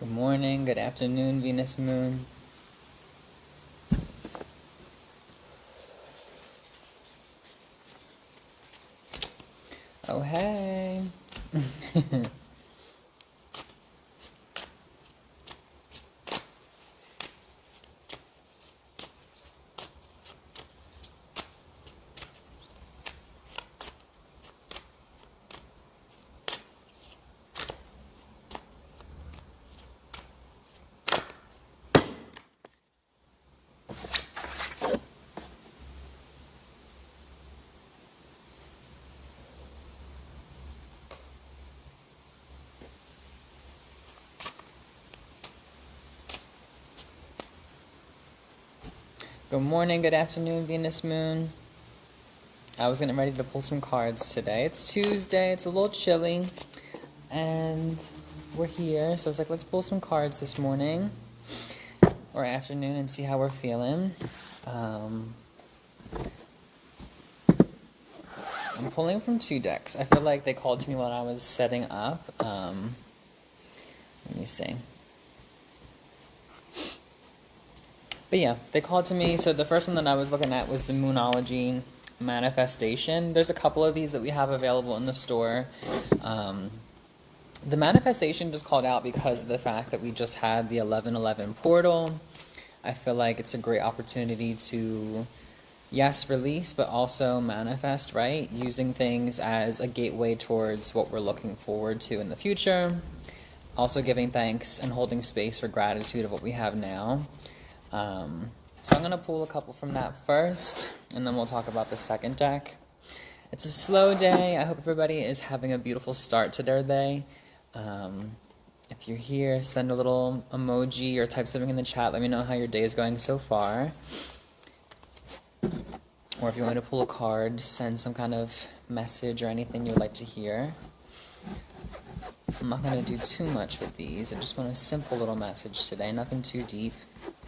Good morning, good afternoon, Venus Moon. Oh, hey. Good morning, good afternoon, Venus Moon. I was getting ready to pull some cards today. It's Tuesday, it's a little chilly, and we're here. So I was like, let's pull some cards this morning or afternoon and see how we're feeling. I'm pulling from two decks. I feel like they called to me when I was setting up. Let me see. But yeah, they called to me. So the first one that I was looking at was the Moonology Manifestation. There's a couple of these that we have available in the store. The Manifestation just called out because of the fact that we just had the 11/11 portal. I feel like it's a great opportunity to, yes, release, but also manifest, right? Using things as a gateway towards what we're looking forward to in the future. Also giving thanks and holding space for gratitude of what we have now. So I'm going to pull a couple from that first, and then we'll talk about the second deck. It's a slow day. I hope everybody is having a beautiful start to their day. If you're here, send a little emoji or type something in the chat. Let me know how your day is going so far. Or if you want to pull a card, send some kind of message or anything you'd like to hear. I'm not going to do too much with these. I just want a simple little message today, nothing too deep.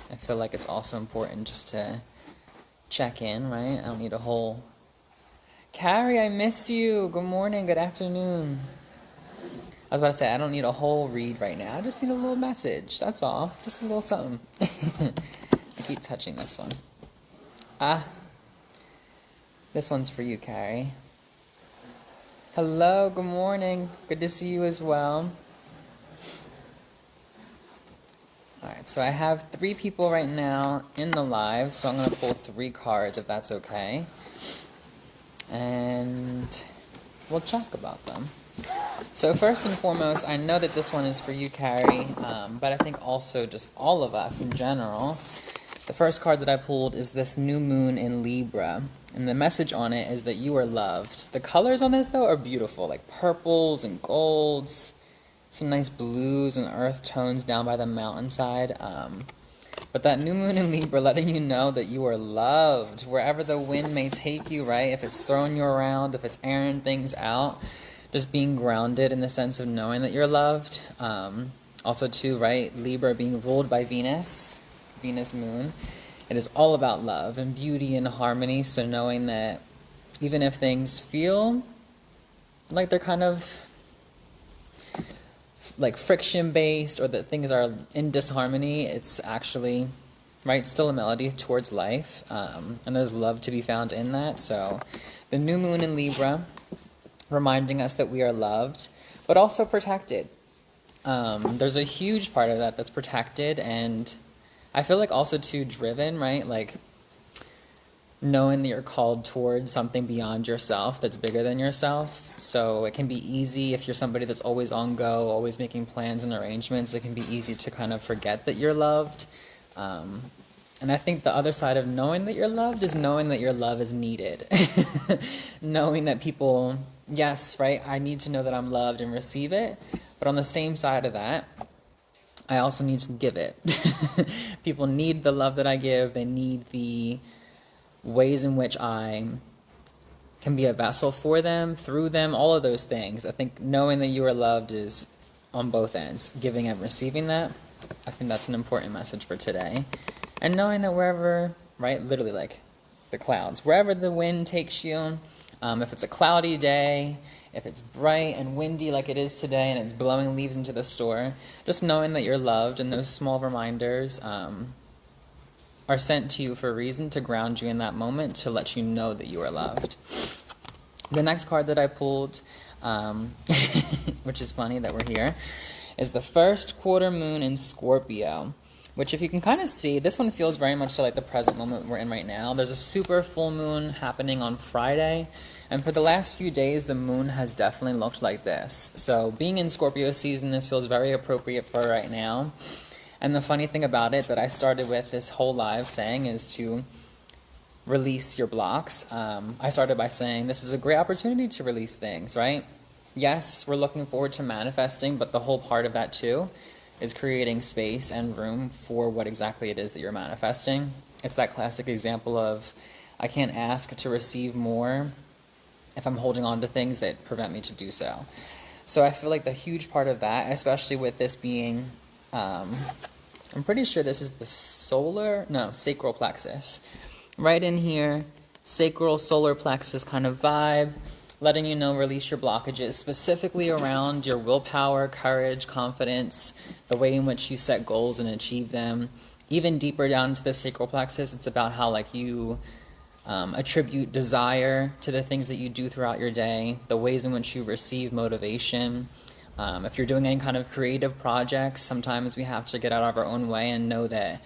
I feel like it's also important just to check in, right? I don't need a whole... Carrie, I miss you. Good morning, good afternoon. I was about to say, I don't need a whole read right now. I just need a little message. That's all. Just a little something. I keep touching this one. This one's for you, Carrie. Hello, good morning. Good to see you as well. Alright, so I have 3 people right now in the live, so I'm going to pull 3 cards if that's okay. And we'll talk about them. So first and foremost, I know that this one is for you, Carrie, but I think also just all of us in general. The first card that I pulled is this new moon in Libra, and the message on it is that you are loved. The colors on this, though, are beautiful, like purples and golds. Some nice blues and earth tones down by the mountainside. But that new moon in Libra letting you know that you are loved wherever the wind may take you, right? If it's throwing you around, if it's airing things out, just being grounded in the sense of knowing that you're loved. Also too, right, Libra being ruled by Venus moon. It is all about love and beauty and harmony. So knowing that even if things feel like they're kind of like friction based or that things are in disharmony, it's actually, right, still a melody towards life, and there's love to be found in that. So the new moon in Libra reminding us that we are loved but also protected. There's a huge part of that that's protected, and I feel like also too driven, right? Like knowing that you're called towards something beyond yourself that's bigger than yourself. So it can be easy if you're somebody that's always on go, always making plans and arrangements. It can be easy to kind of forget that you're loved. And I think the other side of knowing that you're loved is knowing that your love is needed. Knowing that people, yes, right, I need to know that I'm loved and receive it. But on the same side of that, I also need to give it. People need the love that I give. They need the ways in which I can be a vessel for them, through them, all of those things. I think knowing that you are loved is on both ends, giving and receiving that. I think that's an important message for today. And knowing that wherever, right, literally like the clouds, wherever the wind takes you, If it's a cloudy day, if it's bright and windy like it is today and it's blowing leaves into the store, just knowing that you're loved and those small reminders are sent to you for a reason, to ground you in that moment, to let you know that you are loved. The next card that I pulled, which is funny that we're here, is the first quarter moon in Scorpio, which if you can kind of see, this one feels very much like the present moment we're in right now. There's a super full moon happening on Friday, and for the last few days, the moon has definitely looked like this. So being in Scorpio season, this feels very appropriate for right now. And the funny thing about it that I started with this whole live saying is to release your blocks. I started by saying this is a great opportunity to release things, right? Yes, we're looking forward to manifesting, but the whole part of that too is creating space and room for what exactly it is that you're manifesting. It's that classic example of I can't ask to receive more if I'm holding on to things that prevent me to do so. So I feel like the huge part of that, especially with this being, I'm pretty sure this is the sacral plexus. Right in here, sacral, solar plexus kind of vibe, letting you know release your blockages, specifically around your willpower, courage, confidence, the way in which you set goals and achieve them. Even deeper down to the sacral plexus, it's about how like you attribute desire to the things that you do throughout your day, the ways in which you receive motivation. If you're doing any kind of creative projects, sometimes we have to get out of our own way and know that,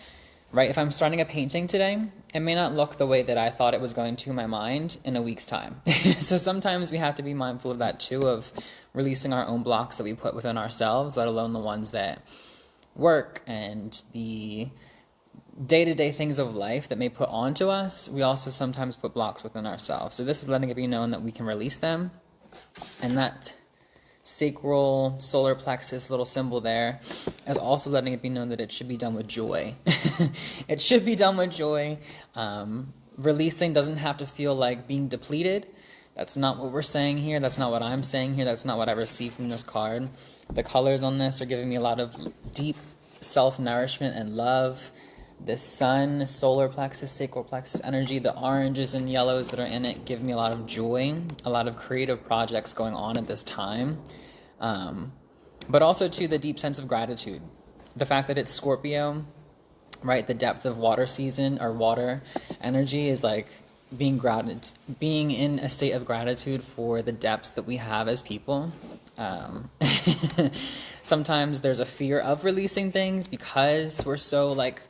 right, if I'm starting a painting today, it may not look the way that I thought it was going to in my mind in a week's time. So sometimes we have to be mindful of that too, of releasing our own blocks that we put within ourselves, let alone the ones that work and the day-to-day things of life that may put onto us. We also sometimes put blocks within ourselves. So this is letting it be known that we can release them. And that sacral solar plexus little symbol there is also letting it be known that it should be done with joy. It should be done with joy. Releasing doesn't have to feel like being depleted. That's not what we're saying here. That's not what I'm saying here. That's not what I received from this card. The colors on this are giving me a lot of deep self-nourishment and love. The sun, solar plexus, sacral plexus energy, the oranges and yellows that are in it give me a lot of joy, a lot of creative projects going on at this time. But also, too, the deep sense of gratitude. The fact that it's Scorpio, right? The depth of water season or water energy is like being in a state of gratitude for the depths that we have as people. Sometimes there's a fear of releasing things because we're so like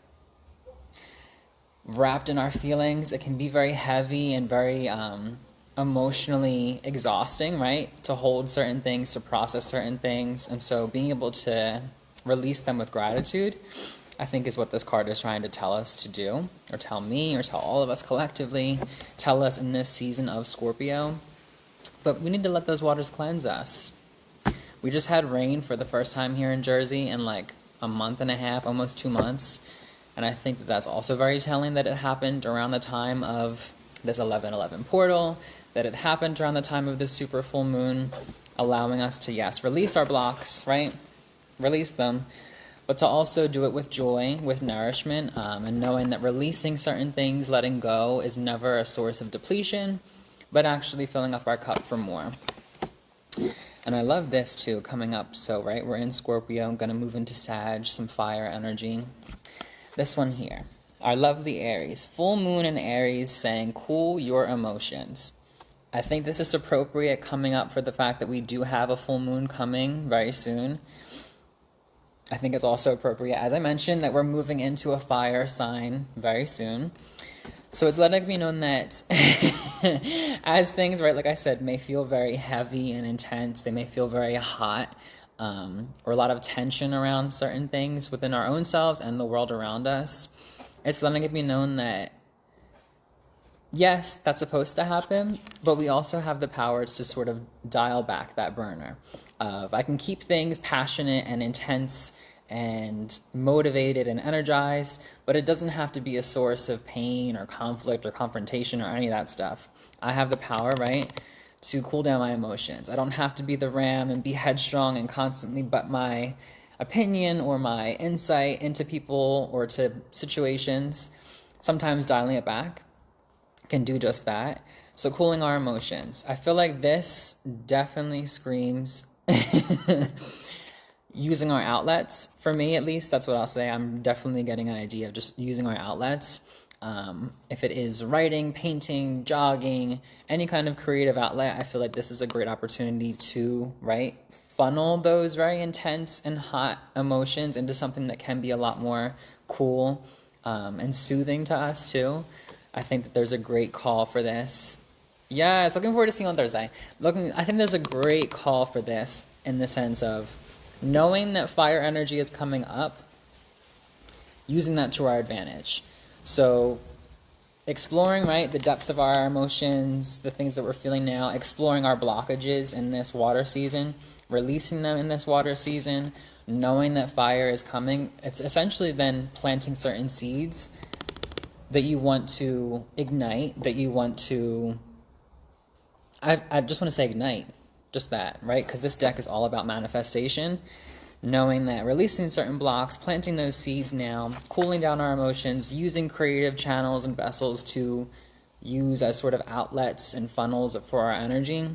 wrapped in our feelings. It can be very heavy and very emotionally exhausting, right? To hold certain things, to process certain things. And so being able to release them with gratitude, I think is what this card is trying to tell us to do, or tell me, or tell all of us collectively, tell us in this season of Scorpio. But we need to let those waters cleanse us. We just had rain for the first time here in Jersey in like a month and a half, almost 2 months. And I think that that's also very telling that it happened around the time of this 11/11 portal, that it happened around the time of this super full moon, allowing us to, yes, release our blocks, right? Release them, but to also do it with joy, with nourishment, and knowing that releasing certain things, letting go, is never a source of depletion, but actually filling up our cup for more. And I love this too, coming up. So, right, we're in Scorpio, I'm going to move into Sag, some fire energy. This one here, our lovely Aries. Full moon in Aries saying, cool your emotions. I think this is appropriate coming up for the fact that we do have a full moon coming very soon. I think it's also appropriate, as I mentioned, that we're moving into a fire sign very soon. So it's letting me know that as things, right, like I said, may feel very heavy and intense, they may feel very hot, or a lot of tension around certain things within our own selves and the world around us. It's letting it be known that, yes, that's supposed to happen, but we also have the power to sort of dial back that burner of, I can keep things passionate and intense and motivated and energized, but it doesn't have to be a source of pain or conflict or confrontation or any of that stuff. I have the power, right, to cool down my emotions. I don't have to be the ram and be headstrong and constantly butt my opinion or my insight into people or to situations. Sometimes dialing it back can do just that. So cooling our emotions. I feel like this definitely screams using our outlets. For me, at least, that's what I'll say. I'm definitely getting an idea of just using our outlets. If it is writing, painting, jogging, any kind of creative outlet, I feel like this is a great opportunity to, right, funnel those very intense and hot emotions into something that can be a lot more cool and soothing to us too. I think that there's a great call for this. Yes, looking forward to seeing you on Thursday. I think there's a great call for this in the sense of knowing that fire energy is coming up, using that to our advantage. So exploring, right, the depths of our emotions, the things that we're feeling now, exploring our blockages in this water season, releasing them in this water season, knowing that fire is coming. It's essentially then planting certain seeds that you want to ignite, that you want to, I just want to say ignite, just that, right? Because this deck is all about manifestation, knowing that releasing certain blocks, planting those seeds now, cooling down our emotions, using creative channels and vessels to use as sort of outlets and funnels for our energy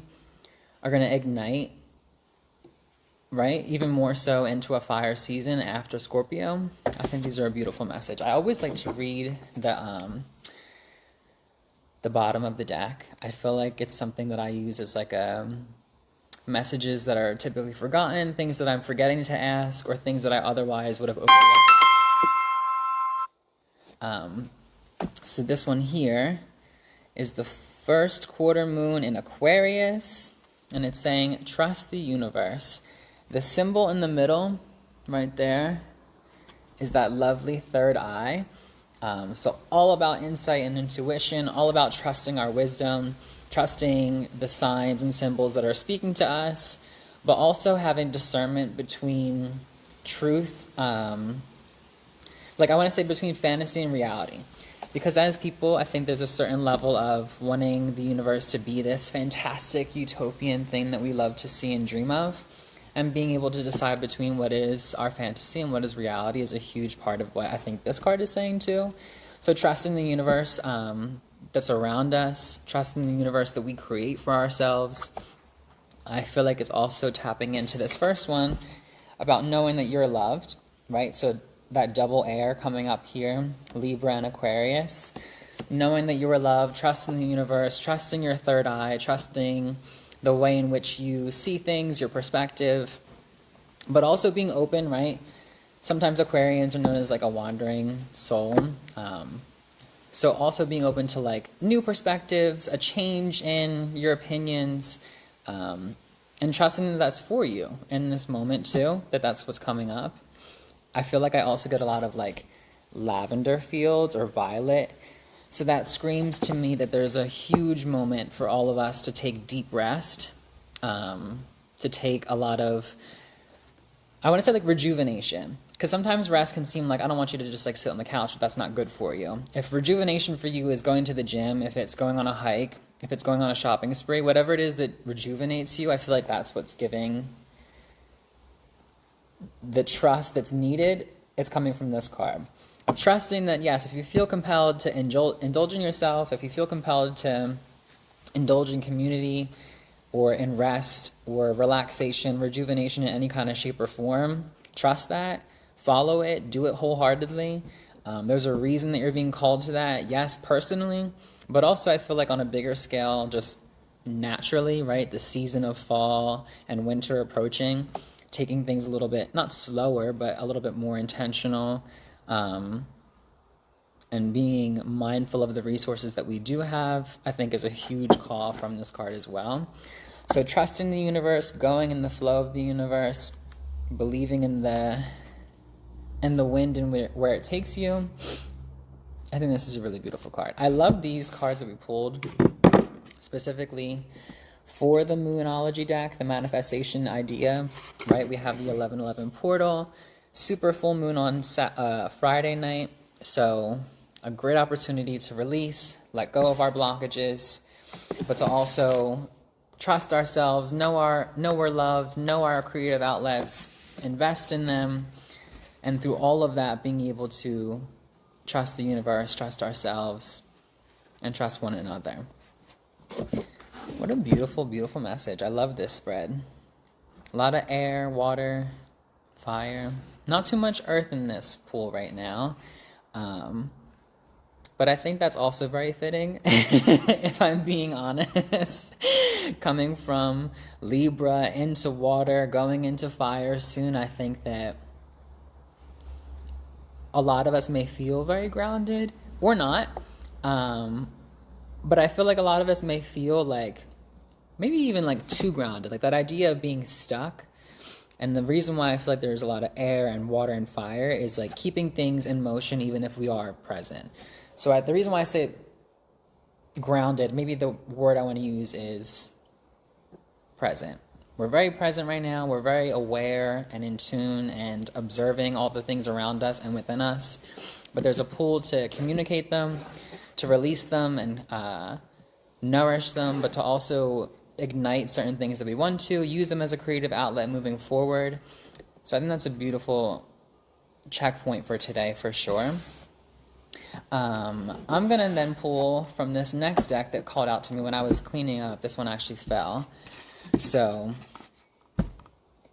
are going to ignite, right? Even more so into a fire season after Scorpio. I think these are a beautiful message. I always like to read the bottom of the deck. I feel like it's something that I use as like messages that are typically forgotten, things that I'm forgetting to ask, or things that I otherwise would have overlooked. So this one here is the first quarter moon in Aquarius, and it's saying, trust the universe. The symbol in the middle, right there, is that lovely third eye. So all about insight and intuition, all about trusting our wisdom, trusting the signs and symbols that are speaking to us, but also having discernment between truth, like I want to say between fantasy and reality. Because as people, I think there's a certain level of wanting the universe to be this fantastic utopian thing that we love to see and dream of. And being able to decide between what is our fantasy and what is reality is a huge part of what I think this card is saying too. So trusting the universe that's around us, trusting the universe that we create for ourselves. I feel like it's also tapping into this first one about knowing that you're loved, right? So that double air coming up here, Libra and Aquarius. Knowing that you are loved, trusting the universe, trusting your third eye, trusting the way in which you see things, your perspective, but also being open, right? Sometimes Aquarians are known as like a wandering soul. So also being open to like new perspectives, a change in your opinions, and trusting that that's for you in this moment too, that that's what's coming up. I feel like I also get a lot of like lavender fields or violet. So that screams to me that there's a huge moment for all of us to take deep rest, to take a lot of, I want to say like rejuvenation. Because sometimes rest can seem like, I don't want you to just like sit on the couch if that's not good for you. If rejuvenation for you is going to the gym, if it's going on a hike, if it's going on a shopping spree, whatever it is that rejuvenates you, I feel like that's what's giving the trust that's needed. It's coming from this card. I'm trusting that, yes, if you feel compelled to indulge in yourself, if you feel compelled to indulge in community or in rest or relaxation, rejuvenation in any kind of shape or form, trust that, follow it, do it wholeheartedly. There's a reason that you're being called to that, yes, personally, but also I feel like on a bigger scale, just naturally, right, the season of fall and winter approaching, taking things a little bit, not slower, but a little bit more intentional, and being mindful of the resources that we do have, I think is a huge call from this card as well. So trusting the universe, going in the flow of the universe, believing in the wind and where it takes you. I think this is a really beautiful card. I love these cards that we pulled specifically for the Moonology deck, the manifestation idea, right? We have the 1111 portal, super full moon on Friday night, so a great opportunity to release, let go of our blockages, but to also trust ourselves, know we're loved, know our creative outlets, invest in them, and through all of that, being able to trust the universe, trust ourselves, and trust one another. What a beautiful, beautiful message. I love this spread. A lot of air, water, fire. Not too much earth in this pool right now. But I think that's also very fitting, if I'm being honest. Coming from Libra into water, going into fire soon, I think that a lot of us may feel very grounded, or not. But I feel like a lot of us may feel like, maybe even like too grounded, like that idea of being stuck. And the reason why I feel like there's a lot of air and water and fire is like keeping things in motion even if we are present. So the reason why I say grounded, maybe the word I want to use is present. We're very present right now. We're very aware and in tune and observing all the things around us and within us. But there's a pull to communicate them, to release them and nourish them, but to also ignite certain things that we want to, use them as a creative outlet moving forward. So I think that's a beautiful checkpoint for today for sure. I'm going to then pull from this next deck that called out to me when I was cleaning up. This one actually fell. So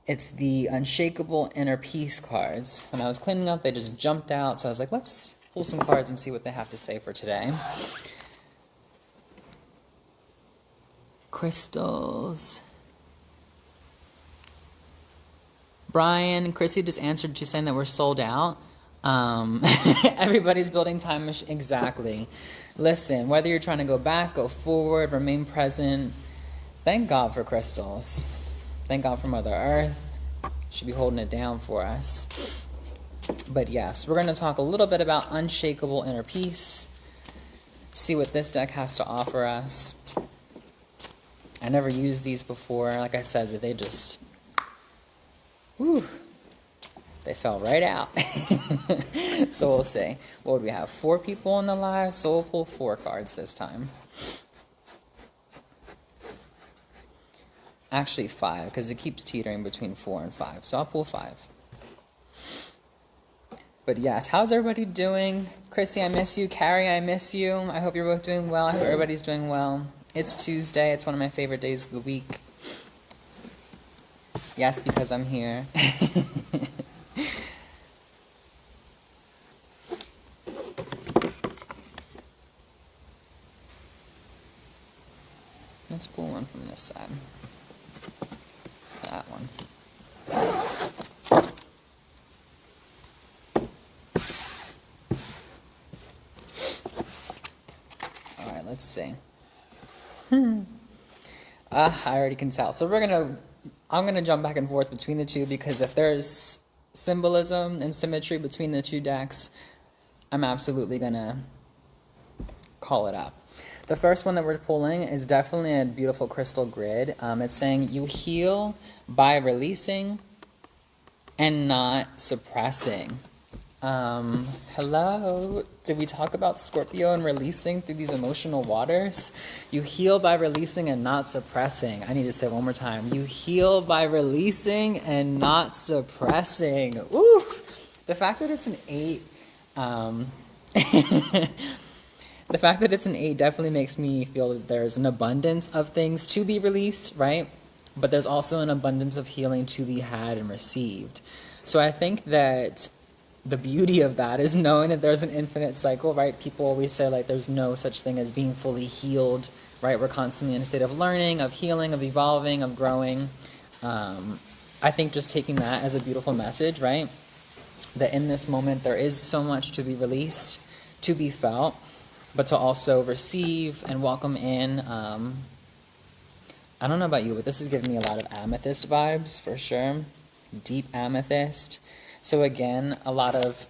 it's the Unshakable Inner Peace cards. When I was cleaning up, they just jumped out. So I was like, let's pull some cards and see what they have to say for today. Crystals. Brian and Chrissy just answered to saying that we're sold out. Everybody's building time machine. Exactly. Listen, whether you're trying to go back, go forward, remain present, thank God for crystals. Thank God for Mother Earth. Should be holding it down for us. But yes, we're going to talk a little bit about unshakable inner peace. See what this deck has to offer us. I never used these before. Like I said, that they just, whew, they fell right out. So we'll see. What would we have? 4 people in the live, so we'll pull 4 cards this time. Actually 5, because it keeps teetering between 4 and 5. So I'll pull 5. But yes, how's everybody doing? Chrissy, I miss you. Carrie, I miss you. I hope you're both doing well. I hope everybody's doing well. It's Tuesday. It's one of my favorite days of the week. Yes, because I'm here. Let's pull one from this side. That one. All right, let's see. I already can tell. So I'm gonna jump back and forth between the two, because if there's symbolism and symmetry between the two decks, I'm absolutely gonna call it up. The first one that we're pulling is definitely a beautiful crystal grid. It's saying you heal by releasing and not suppressing. Hello? Did we talk about Scorpio and releasing through these emotional waters? You heal by releasing and not suppressing. I need to say it one more time. You heal by releasing and not suppressing. Ooh! The fact that it's an 8, the fact that it's an 8 definitely makes me feel that there's an abundance of things to be released, right? But there's also an abundance of healing to be had and received. So I think that the beauty of that is knowing that there's an infinite cycle, right? People always say, like, there's no such thing as being fully healed, right? We're constantly in a state of learning, of healing, of evolving, of growing. I think just taking that as a beautiful message, right? That in this moment there is so much to be released, to be felt, but to also receive and welcome in. I don't know about you, but this is giving me a lot of amethyst vibes for sure. Deep amethyst. So again, a lot of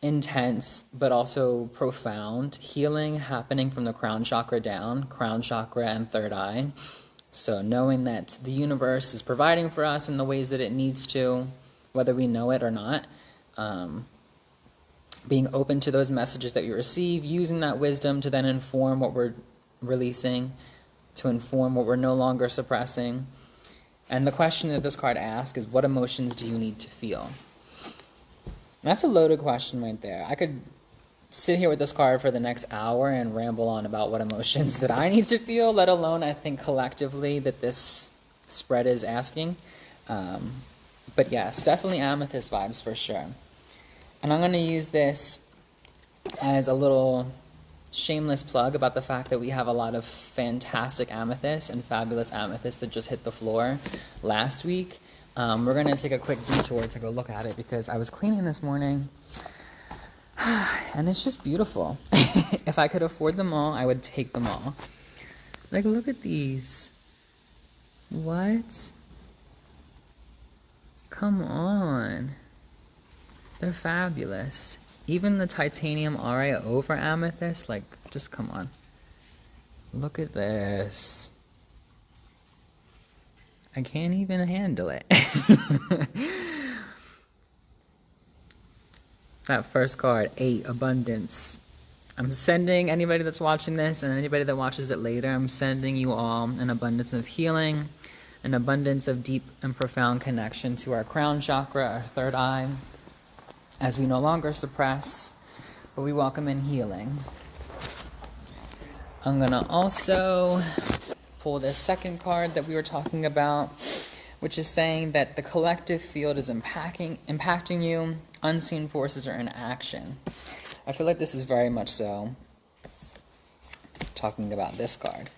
intense but also profound healing happening from the crown chakra down, crown chakra and third eye. So knowing that the universe is providing for us in the ways that it needs to, whether we know it or not. Being open to those messages that we receive, using that wisdom to then inform what we're releasing, to inform what we're no longer suppressing. And the question that this card asks is, what emotions do you need to feel? And that's a loaded question right there. I could sit here with this card for the next hour and ramble on about what emotions that I need to feel, let alone I think collectively that this spread is asking. But yes, definitely amethyst vibes for sure. And I'm going to use this as a little shameless plug about the fact that we have a lot of fantastic amethysts and fabulous amethysts that just hit the floor last week. We're going to take a quick detour to go look at it because I was cleaning this morning and it's just beautiful. If I could afford them all, I would take them all. Like, look at these. What? Come on. They're fabulous. Even the titanium aria over amethyst, like, just come on. Look at this. I can't even handle it. That first card, 8, abundance. I'm sending anybody that's watching this and anybody that watches it later, I'm sending you all an abundance of healing, an abundance of deep and profound connection to our crown chakra, our third eye, as we no longer suppress, but we welcome in healing. I'm going to also pull this second card that we were talking about, which is saying that the collective field is impacting you. Unseen forces are in action. I feel like this is very much so talking about this card.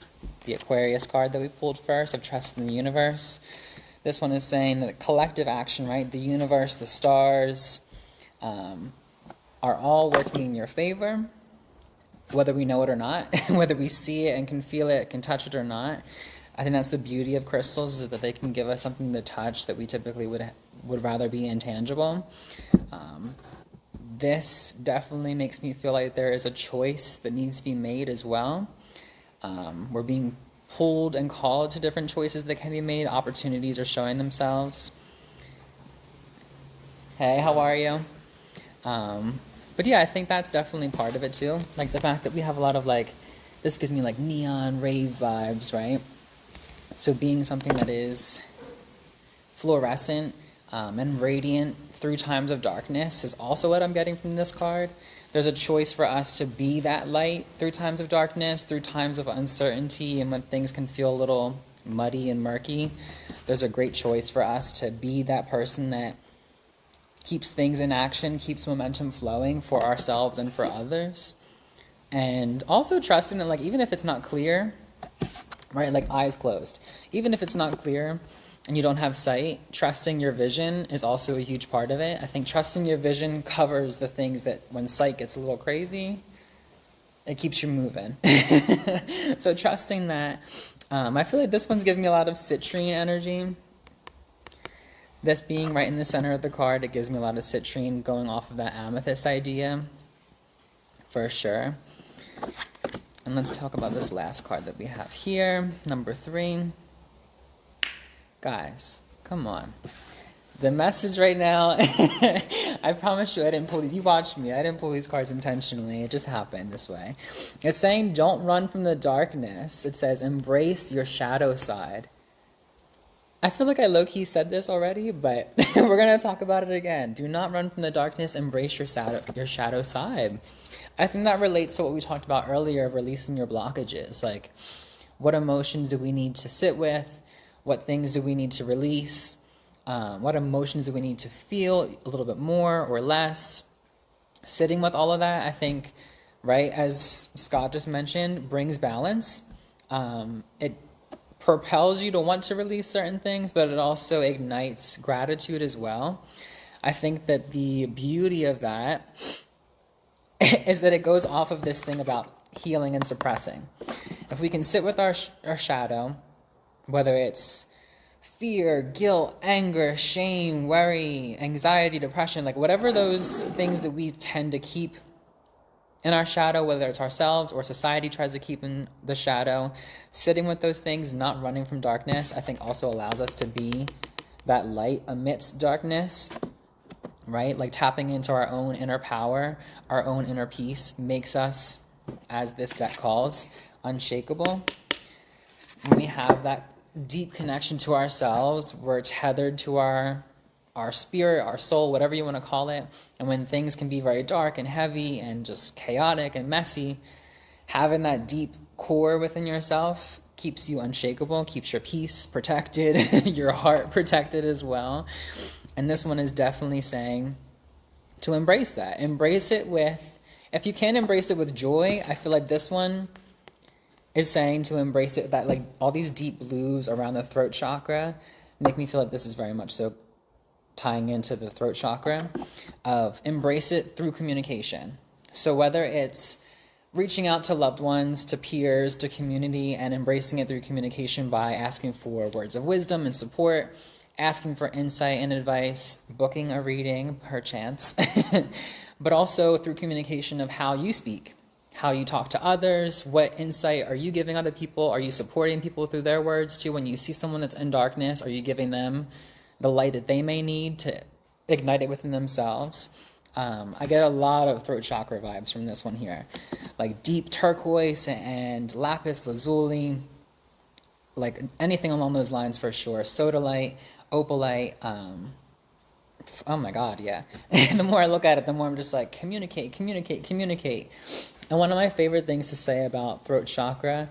The Aquarius card that we pulled first of Trust in the Universe. This one is saying that collective action, right? The universe, the stars, are all working in your favor, whether we know it or not, whether we see it and can feel it, can touch it or not. I think that's the beauty of crystals, is that they can give us something to touch that we typically would rather be intangible. This definitely makes me feel like there is a choice that needs to be made as well. We're being pulled and called to different choices that can be made. Opportunities are showing themselves. Hey, how are you? But yeah, I think that's definitely part of it too. Like the fact that we have a lot of like, this gives me like neon rave vibes, right? So being something that is fluorescent and radiant through times of darkness is also what I'm getting from this card. There's a choice for us to be that light through times of darkness, through times of uncertainty, and when things can feel a little muddy and murky. There's a great choice for us to be that person that keeps things in action, keeps momentum flowing for ourselves and for others. And also trusting that, like, even if it's not clear, right, like eyes closed, even if it's not clear and you don't have sight, trusting your vision is also a huge part of it. I think trusting your vision covers the things that when sight gets a little crazy, it keeps you moving. So trusting that. I feel like this one's giving me a lot of citrine energy. This being right in the center of the card, it gives me a lot of citrine going off of that amethyst idea, for sure. And let's talk about this last card that we have here, number 3. Guys, come on. The message right now, I promise you I didn't pull these. You watched me. I didn't pull these cards intentionally. It just happened this way. It's saying don't run from the darkness. It says embrace your shadow side. I feel like I low-key said this already, but we're going to talk about it again. Do not run from the darkness. Embrace your shadow side. I think that relates to what we talked about earlier of releasing your blockages. Like, what emotions do we need to sit with? What things do we need to release? What emotions do we need to feel a little bit more or less? Sitting with all of that, I think, right, as Scott just mentioned, brings balance. It propels you to want to release certain things, but it also ignites gratitude as well. I think that the beauty of that is that it goes off of this thing about healing and suppressing. If we can sit with our shadow, whether it's fear, guilt, anger, shame, worry, anxiety, depression, like whatever those things that we tend to keep in our shadow, whether it's ourselves or society tries to keep in the shadow, sitting with those things, not running from darkness, I think also allows us to be that light amidst darkness, right? Like tapping into our own inner power, our own inner peace makes us, as this deck calls, unshakable. When we have that deep connection to ourselves, we're tethered to our our spirit, our soul, whatever you want to call it. And when things can be very dark and heavy and just chaotic and messy, having that deep core within yourself keeps you unshakable, keeps your peace protected, your heart protected as well. And this one is definitely saying to embrace that. Embrace it with, if you can't embrace it with joy, I feel like this one is saying to embrace it, that like all these deep blues around the throat chakra make me feel like this is very much so tying into the throat chakra of embrace it through communication. So whether it's reaching out to loved ones, to peers, to community, and embracing it through communication by asking for words of wisdom and support, asking for insight and advice, booking a reading, perchance, but also through communication of how you speak, how you talk to others, what insight are you giving other people? Are you supporting people through their words too? When you see someone that's in darkness, are you giving them the light that they may need to ignite it within themselves? I get a lot of throat chakra vibes from this one here. Like deep turquoise and lapis lazuli, like anything along those lines for sure. Sodalite, opalite, oh my God, yeah. And the more I look at it, the more I'm just like, communicate, communicate, communicate. And one of my favorite things to say about throat chakra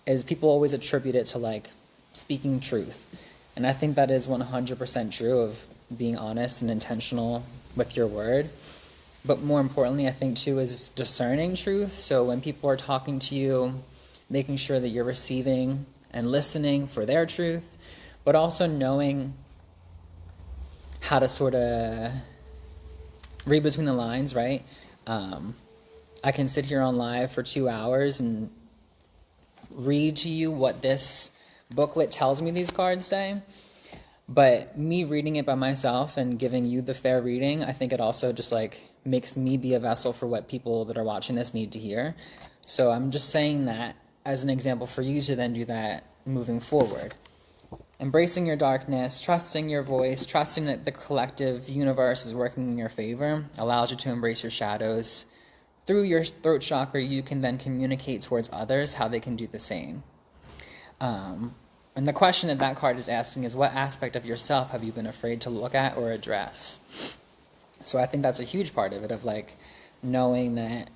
is people always attribute it to like speaking truth. And I think that is 100% true of being honest and intentional with your word. But more importantly, I think too, is discerning truth. So when people are talking to you, making sure that you're receiving and listening for their truth, but also knowing how to sort of read between the lines, right? I can sit here on live for 2 hours and read to you what this booklet tells me these cards say, but me reading it by myself and giving you the fair reading, I think it also just like makes me be a vessel for what people that are watching this need to hear. So I'm just saying that as an example for you to then do that moving forward. Embracing your darkness, trusting your voice, trusting that the collective universe is working in your favor, allows you to embrace your shadows. Through your throat chakra, you can then communicate towards others how they can do the same. And the question that card is asking is, what aspect of yourself have you been afraid to look at or address? So I think that's a huge part of it, of like knowing that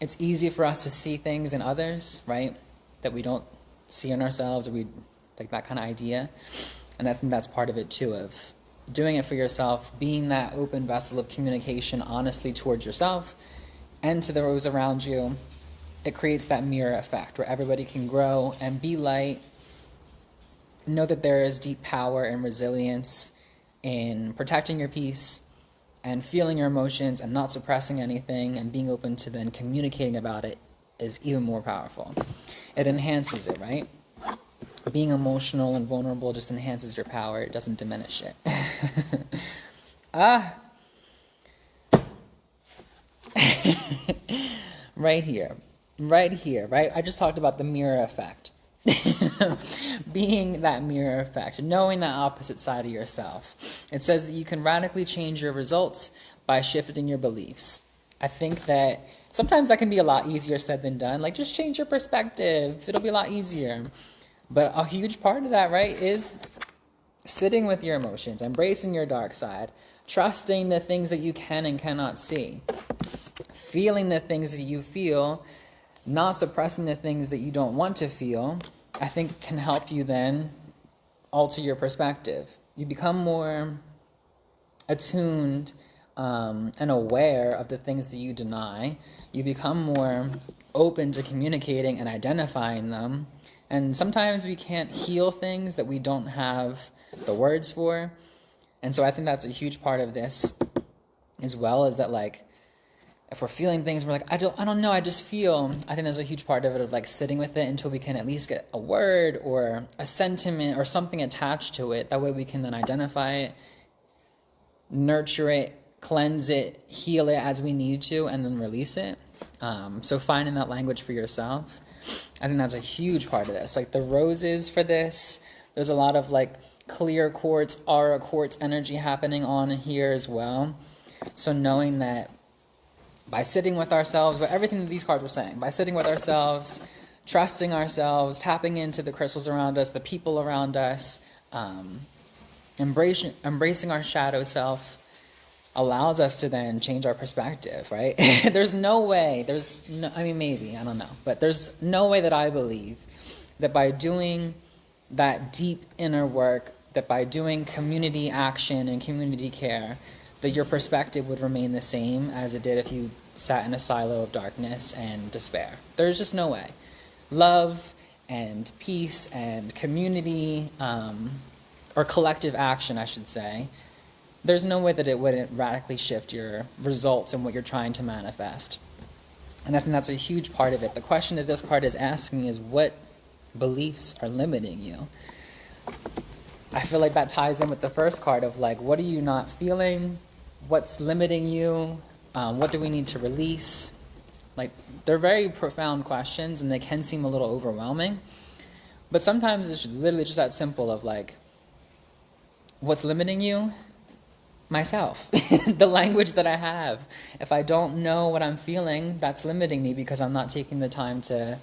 it's easy for us to see things in others, right, that we don't see in ourselves, or we like that kind of idea. And I think that's part of it too, of doing it for yourself, being that open vessel of communication honestly towards yourself and to those around you. It creates that mirror effect where everybody can grow and be light. Know that there is deep power and resilience in protecting your peace and feeling your emotions and not suppressing anything, and being open to then communicating about it is even more powerful. It enhances it, right? Being emotional and vulnerable just enhances your power. It doesn't diminish it. Right here, right? I just talked about the mirror effect. Being that mirror effect, knowing that opposite side of yourself. It says that you can radically change your results by shifting your beliefs. I think that sometimes that can be a lot easier said than done. Like, just change your perspective. It'll be a lot easier. But a huge part of that, right, is sitting with your emotions, embracing your dark side, trusting the things that you can and cannot see, feeling the things that you feel, not suppressing the things that you don't want to feel, I think can help you then alter your perspective. You become more attuned and aware of the things that you deny. You become more open to communicating and identifying them. And sometimes we can't heal things that we don't have the words for. And so I think that's a huge part of this as well, is that like, if we're feeling things, we're like, I don't know, I just feel. I think there's a huge part of it of like sitting with it until we can at least get a word or a sentiment or something attached to it. That way we can then identify it, nurture it, cleanse it, heal it as we need to, and then release it. So finding that language for yourself, I think that's a huge part of this. Like the roses for this, there's a lot of like clear quartz, aura quartz energy happening on here as well. So knowing that by sitting with ourselves, but everything that these cards were saying, by sitting with ourselves, trusting ourselves, tapping into the crystals around us, the people around us, Embracing our shadow self allows us to then change our perspective, right? I mean, maybe, I don't know, but there's no way that I believe that by doing that deep inner work, that by doing community action and community care, that your perspective would remain the same as it did if you sat in a silo of darkness and despair. There's just no way. Love and peace and community, or collective action, I should say, there's no way that it wouldn't radically shift your results and what you're trying to manifest. And I think that's a huge part of it. The question that this card is asking is, what beliefs are limiting you? I feel like that ties in with the first card of like, what are you not feeling? What's limiting you? What do we need to release? Like, they're very profound questions and they can seem a little overwhelming. But sometimes it's literally just that simple of like, what's limiting you? Myself. The language that I have. If I don't know what I'm feeling, that's limiting me because I'm not taking the time to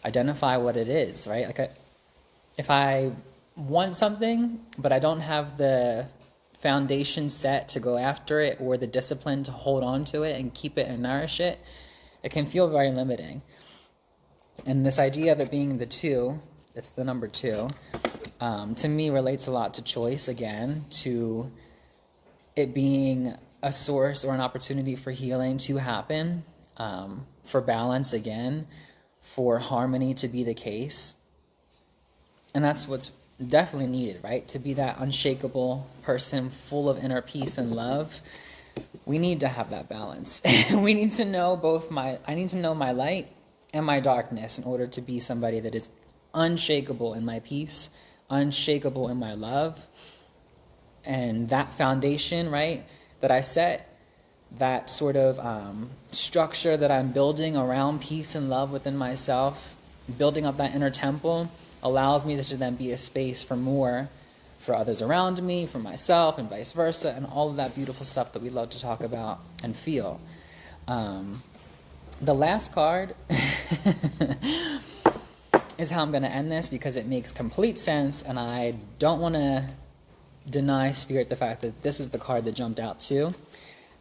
identify what it is, right? Like, if I want something, but I don't have the foundation set to go after it or the discipline to hold on to it and keep it and nourish it, it can feel very limiting. And this idea of it being the two, it's the number two, to me relates a lot to choice, again, to it being a source or an opportunity for healing to happen, for balance again, for harmony to be the case. And that's what's definitely needed, right? To be that unshakable person full of inner peace and love, we need to have that balance. We need to know I need to know my light and my darkness in order to be somebody that is unshakable in my peace, unshakable in my love. And that foundation, right, that I set, that sort of structure that I'm building around peace and love within myself, building up that inner temple, allows me to then be a space for more for others around me, for myself, and vice versa, and all of that beautiful stuff that we love to talk about and feel. The last card is how I'm going to end this because it makes complete sense, and I don't want to deny Spirit the fact that this is the card that jumped out too.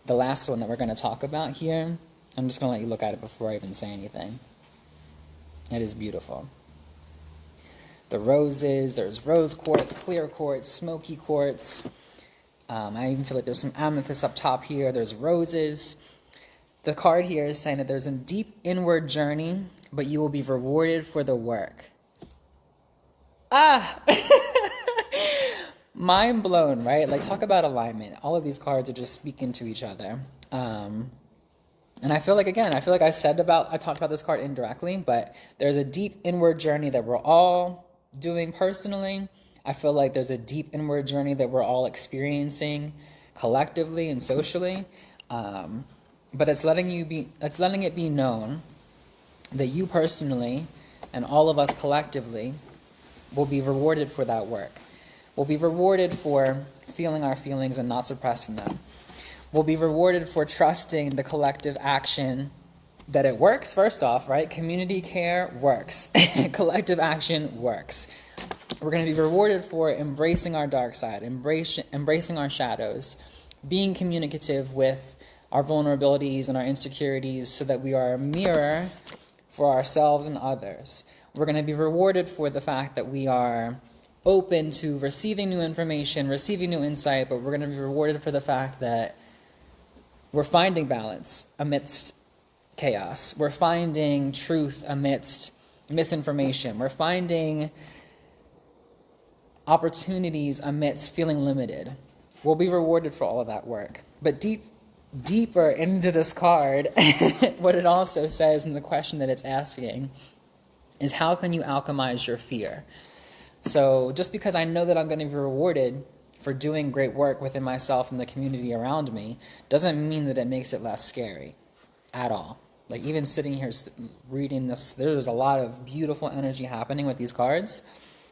The last one that we're going to talk about here, I'm just going to let you look at it before I even say anything. It is beautiful. The roses, there's rose quartz, clear quartz, smoky quartz. I even feel like there's some amethyst up top here. There's roses. The card here is saying that there's a deep inward journey, but you will be rewarded for the work. Mind blown, right? Like, talk about alignment. All of these cards are just speaking to each other. And I feel like I talked about this card indirectly, but there's a deep inward journey that we're all doing personally. I feel like there's a deep inward journey that we're all experiencing collectively and socially. But it's letting it be known that you personally and all of us collectively will be rewarded for that work. We'll be rewarded for feeling our feelings and not suppressing them. We'll be rewarded for trusting the collective action that it works, first off, right? Community care works. Collective action works. We're going to be rewarded for embracing our dark side, embracing our shadows, being communicative with our vulnerabilities and our insecurities so that we are a mirror for ourselves and others. We're going to be rewarded for the fact that we are open to receiving new information, receiving new insight, but we're going to be rewarded for the fact that we're finding balance amidst chaos. We're finding truth amidst misinformation. We're finding opportunities amidst feeling limited. We'll be rewarded for all of that work. But deeper into this card, what it also says in the question that it's asking is, how can you alchemize your fear? So just because I know that I'm going to be rewarded for doing great work within myself and the community around me doesn't mean that it makes it less scary at all. Like, even sitting here reading this, there's a lot of beautiful energy happening with these cards,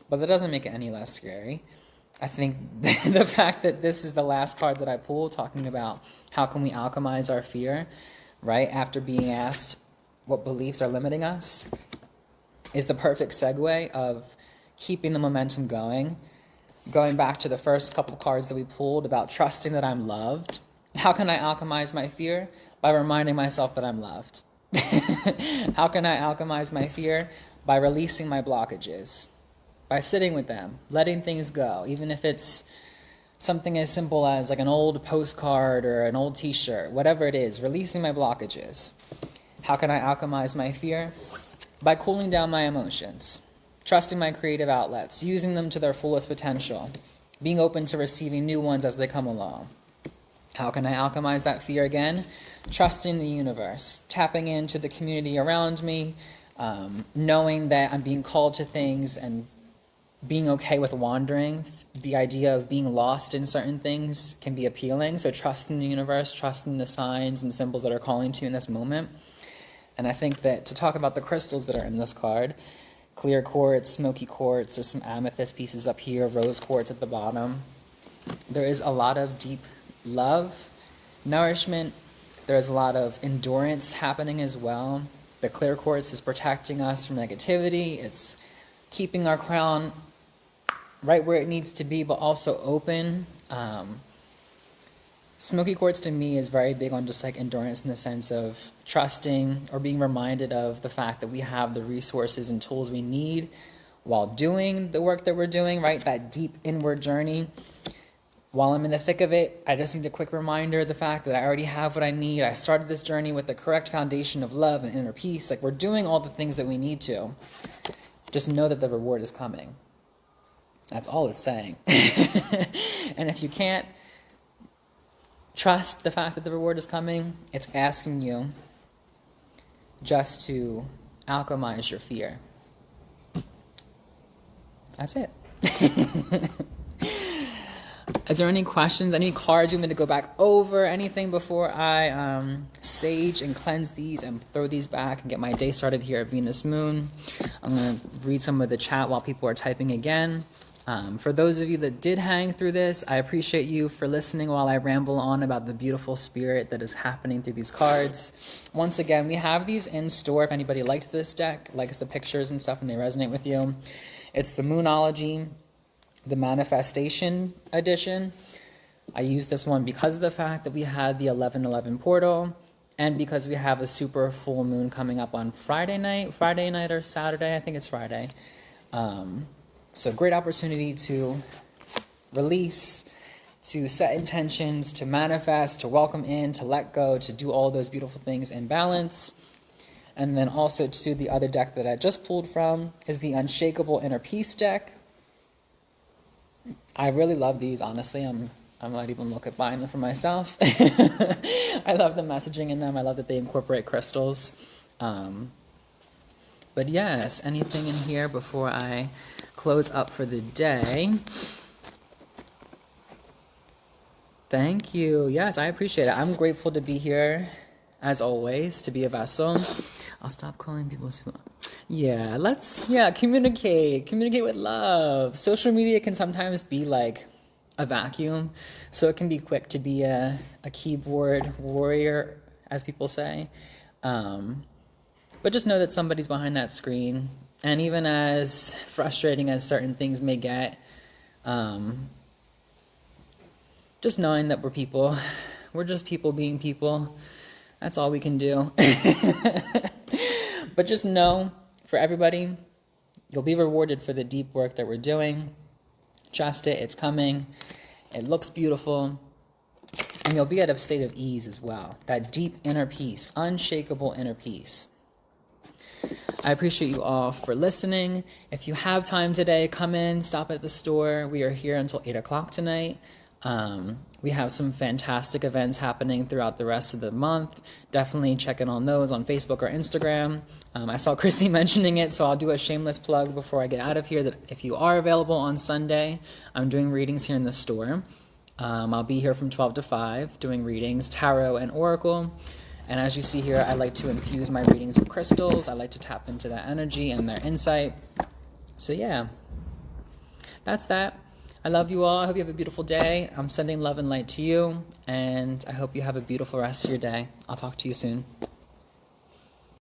but that doesn't make it any less scary. I think the fact that this is the last card that I pulled, talking about how can we alchemize our fear, right, after being asked what beliefs are limiting us, is the perfect segue of keeping the momentum going Going back to the first couple cards that we pulled about trusting that I'm loved. How can I alchemize my fear? By reminding myself that I'm loved. How can I alchemize my fear? By releasing my blockages. By sitting with them, letting things go, even if it's something as simple as like an old postcard or an old t-shirt, whatever it is, releasing my blockages. How can I alchemize my fear? By cooling down my emotions, trusting my creative outlets, using them to their fullest potential, being open to receiving new ones as they come along. How can I alchemize that fear again? Trusting the universe, tapping into the community around me, knowing that I'm being called to things and being okay with wandering. The idea of being lost in certain things can be appealing. So trusting the universe, trusting the signs and symbols that are calling to you in this moment. And I think that to talk about the crystals that are in this card, clear quartz, smoky quartz, there's some amethyst pieces up here, rose quartz at the bottom. There is a lot of deep love, nourishment. There's a lot of endurance happening as well. The clear quartz is protecting us from negativity. It's keeping our crown right where it needs to be, but also open. Smoky quartz to me is very big on just like endurance in the sense of trusting or being reminded of the fact that we have the resources and tools we need while doing the work that we're doing, right? That deep inward journey. While I'm in the thick of it, I just need a quick reminder of the fact that I already have what I need. I started this journey with the correct foundation of love and inner peace. Like, we're doing all the things that we need to. Just know that the reward is coming. That's all it's saying. And if you can't trust the fact that the reward is coming, it's asking you just to alchemize your fear. That's it. Is there any questions, any cards you want me to go back over, anything before I sage and cleanse these and throw these back and get my day started here at Venus Moon? I'm going to read some of the chat while people are typing again. For those of you that did hang through this, I appreciate you for listening while I ramble on about the beautiful spirit that is happening through these cards. Once again, we have these in store if anybody liked this deck, likes the pictures and stuff and they resonate with you. It's the Moonology, the Manifestation edition. I use this one because of the fact that we had the 11/11 portal and because we have a super full moon coming up on Friday night or Saturday. I think it's Friday. So great opportunity to release, to set intentions, to manifest, to welcome in, to let go, to do all those beautiful things in balance. And then also to the other deck that I just pulled from is the Unshakable Inner Peace deck. I really love these, honestly. I might even look at buying them for myself. I love the messaging in them. I love that they incorporate crystals. But yes, anything in here before I close up for the day? Thank you. Yes, I appreciate it. I'm grateful to be here, as always, to be a vessel. I'll stop calling people. Yeah, communicate with love. Social media can sometimes be like a vacuum, so it can be quick to be a keyboard warrior, as people say. But just know that somebody's behind that screen, and even as frustrating as certain things may get, just knowing that we're people, we're just people being people, that's all we can do. But just know, for everybody, you'll be rewarded for the deep work that we're doing. Trust it, it's coming, it looks beautiful, and you'll be at a state of ease as well. That deep inner peace, unshakable inner peace. I appreciate you all for listening. If you have time today, come in, stop at the store. We are here until 8 o'clock tonight. We have some fantastic events happening throughout the rest of the month. Definitely check in on those on Facebook or Instagram. I saw Chrissy mentioning it, so I'll do a shameless plug before I get out of here that if you are available on Sunday, I'm doing readings here in the store. I'll be here from 12 to 5 doing readings, tarot and oracle. And as you see here, I like to infuse my readings with crystals. I like to tap into that energy and their insight. So yeah, that's that. I love you all. I hope you have a beautiful day. I'm sending love and light to you, and I hope you have a beautiful rest of your day. I'll talk to you soon.